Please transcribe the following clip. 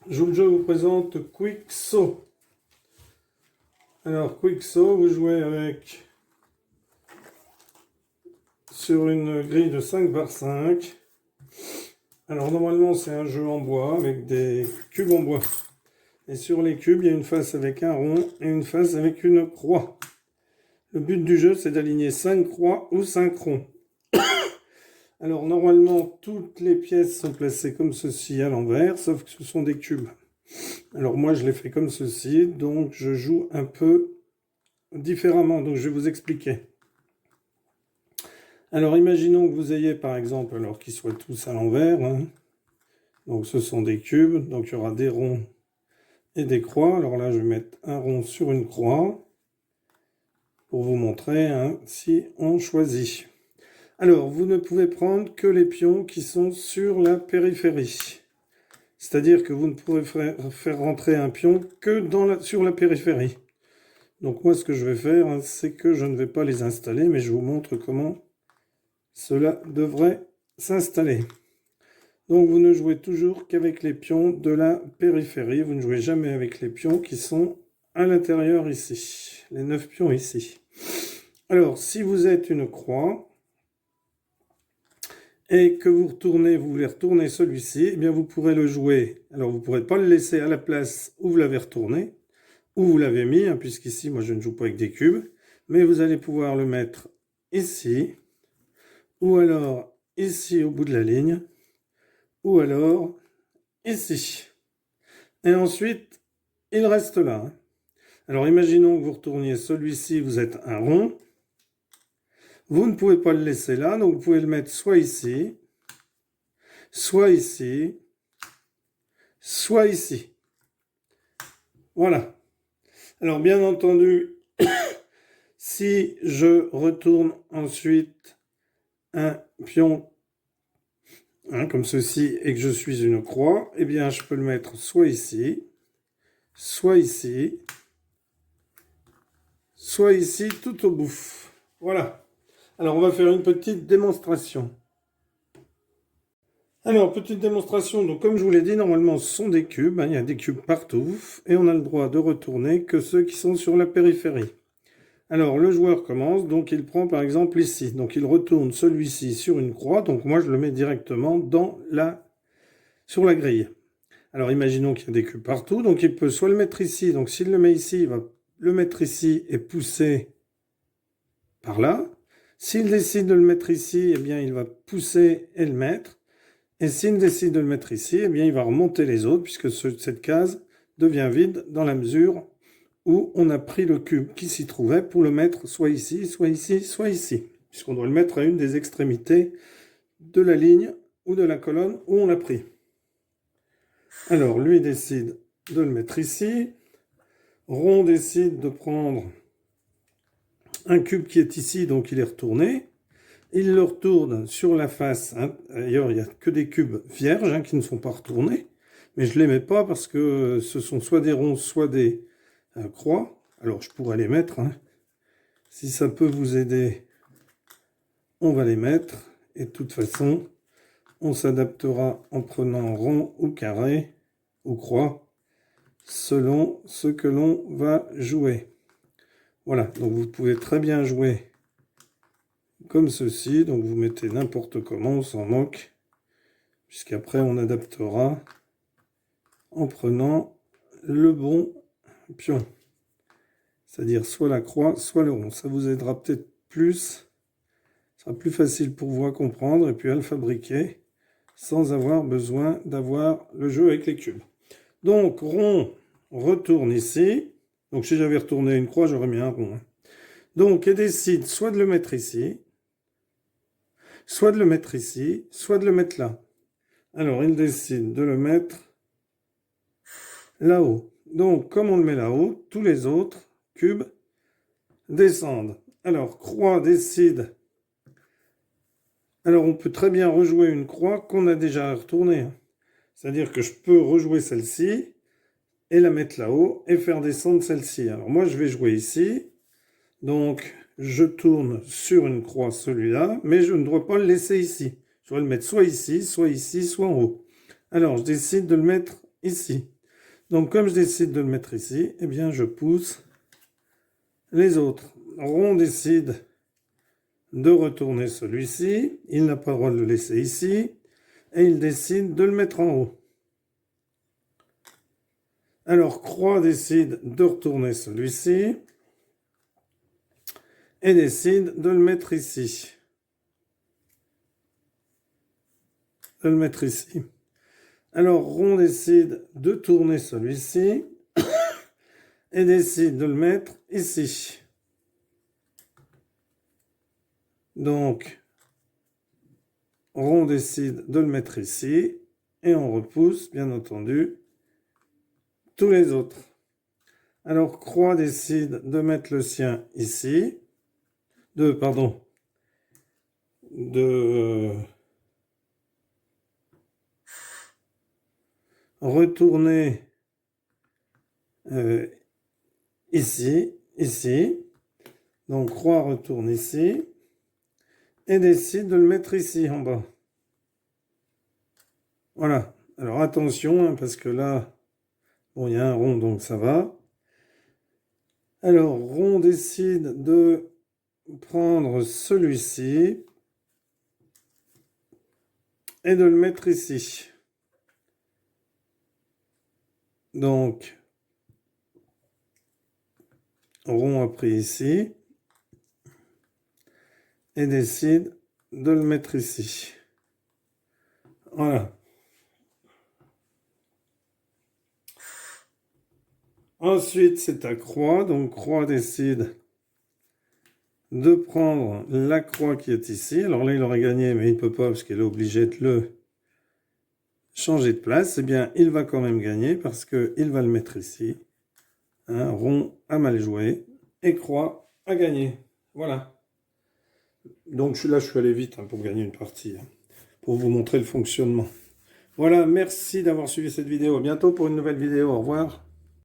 Je vous présente Quicksaw. Alors Quicksaw, vous jouez avec sur une grille de 5 par 5. Alors normalement c'est un jeu en bois avec des cubes en bois. Et sur les cubes, il y a une face avec un rond et une face avec une croix. Le but du jeu, c'est d'aligner 5 croix ou 5 ronds. Alors normalement, toutes les pièces sont placées comme ceci à l'envers, sauf que ce sont des cubes. Alors moi, je l'ai fait comme ceci, donc je joue un peu différemment, donc je vais vous expliquer. Alors imaginons que vous ayez par exemple, alors qu'ils soient tous à l'envers, hein. Donc ce sont des cubes, donc il y aura des ronds et des croix. Alors là, je vais mettre un rond sur une croix pour vous montrer hein, si on choisit. Alors, vous ne pouvez prendre que les pions qui sont sur la périphérie. C'est-à-dire que vous ne pourrez faire rentrer un pion que sur la périphérie. Donc moi, ce que je vais faire, hein, c'est que je ne vais pas les installer, mais je vous montre comment cela devrait s'installer. Donc vous ne jouez toujours qu'avec les pions de la périphérie. Vous ne jouez jamais avec les pions qui sont à l'intérieur ici. Les 9 pions ici. Alors, si vous êtes une croix et que vous voulez retourner celui-ci, eh bien vous pourrez le jouer. Alors vous ne pourrez pas le laisser à la place où vous l'avez retourné, où vous l'avez mis, hein, puisqu'ici, moi je ne joue pas avec des cubes, mais vous allez pouvoir le mettre ici, ou alors ici au bout de la ligne, ou alors ici. Et ensuite, il reste là. Hein. Alors imaginons que vous retourniez celui-ci, vous êtes un rond. Vous ne pouvez pas le laisser là, donc vous pouvez le mettre soit ici, soit ici, soit ici. Voilà. Alors bien entendu, si je retourne ensuite un pion hein, comme ceci et que je suis une croix, eh bien je peux le mettre soit ici, soit ici, soit ici tout au bout. Voilà. Alors on va faire une petite démonstration. Alors, petite démonstration, donc comme je vous l'ai dit, normalement ce sont des cubes, hein, il y a des cubes partout, et on a le droit de retourner que ceux qui sont sur la périphérie. Alors, le joueur commence, donc il prend par exemple ici, donc il retourne celui-ci sur une croix, donc moi je le mets directement sur la grille. Alors, imaginons qu'il y a des cubes partout, donc il peut soit le mettre ici, donc s'il le met ici, il va le mettre ici et pousser par là. S'il décide de le mettre ici, eh bien il va pousser et le mettre. Et s'il décide de le mettre ici, eh bien, il va remonter les autres puisque cette case devient vide dans la mesure où on a pris le cube qui s'y trouvait pour le mettre soit ici, soit ici, soit ici. Puisqu'on doit le mettre à une des extrémités de la ligne ou de la colonne où on l'a pris. Alors, lui décide de le mettre ici. Rond décide de prendre un cube qui est ici, donc il est retourné. Il le retourne sur la face. Hein. D'ailleurs, il n'y a que des cubes vierges hein, qui ne sont pas retournés. Mais je ne les mets pas parce que ce sont soit des ronds, soit des croix. Alors, je pourrais les mettre. Hein. Si ça peut vous aider, on va les mettre. Et de toute façon, on s'adaptera en prenant rond ou carré ou croix selon ce que l'on va jouer. Voilà, donc vous pouvez très bien jouer comme ceci, donc vous mettez n'importe comment, on s'en moque, puisqu'après on adaptera en prenant le bon pion. C'est-à-dire soit la croix, soit le rond. Ça vous aidera peut-être plus, ce sera plus facile pour vous à comprendre et puis à le fabriquer, sans avoir besoin d'avoir le jeu avec les cubes. Donc rond retourne ici, donc si j'avais retourné une croix, j'aurais mis un rond. Hein. Donc elle décide soit de le mettre ici, soit de le mettre ici, soit de le mettre là. Alors, il décide de le mettre là-haut. Donc, comme on le met là-haut, tous les autres cubes descendent. Alors, croix décide. Alors, on peut très bien rejouer une croix qu'on a déjà retournée. C'est-à-dire que je peux rejouer celle-ci et la mettre là-haut et faire descendre celle-ci. Alors, moi, je vais jouer ici. Donc, je tourne sur une croix celui-là, mais je ne dois pas le laisser ici. Je dois le mettre soit ici, soit ici, soit en haut. Alors, je décide de le mettre ici. Donc, comme je décide de le mettre ici, eh bien, je pousse les autres. Rond décide de retourner celui-ci. Il n'a pas le droit de le laisser ici. Et il décide de le mettre en haut. Alors, croix décide de retourner celui-ci. Et décide de le mettre ici. De le mettre ici. Alors, rond décide de tourner celui-ci. Et décide de le mettre ici. Donc, rond décide de le mettre ici. Et on repousse, bien entendu, tous les autres. Alors, croix décide de mettre le sien ici. De retourner ici. Donc, croix retourne ici. Et décide de le mettre ici, en bas. Voilà. Alors, attention, hein, parce que là, bon, il y a un rond, donc ça va. Alors, rond décide de prendre celui-ci et de le mettre ici. Donc, rond a pris ici et décide de le mettre ici. Voilà. Ensuite, c'est à croix. Donc, croix décide de prendre la croix qui est ici. Alors là, il aurait gagné, mais il ne peut pas parce qu'il est obligé de le changer de place. Eh bien, il va quand même gagner parce qu'il va le mettre ici. Hein, rond a mal joué et croix a gagné. Voilà. Donc je suis allé vite hein, pour gagner une partie, hein, pour vous montrer le fonctionnement. Voilà, merci d'avoir suivi cette vidéo. À bientôt pour une nouvelle vidéo. Au revoir.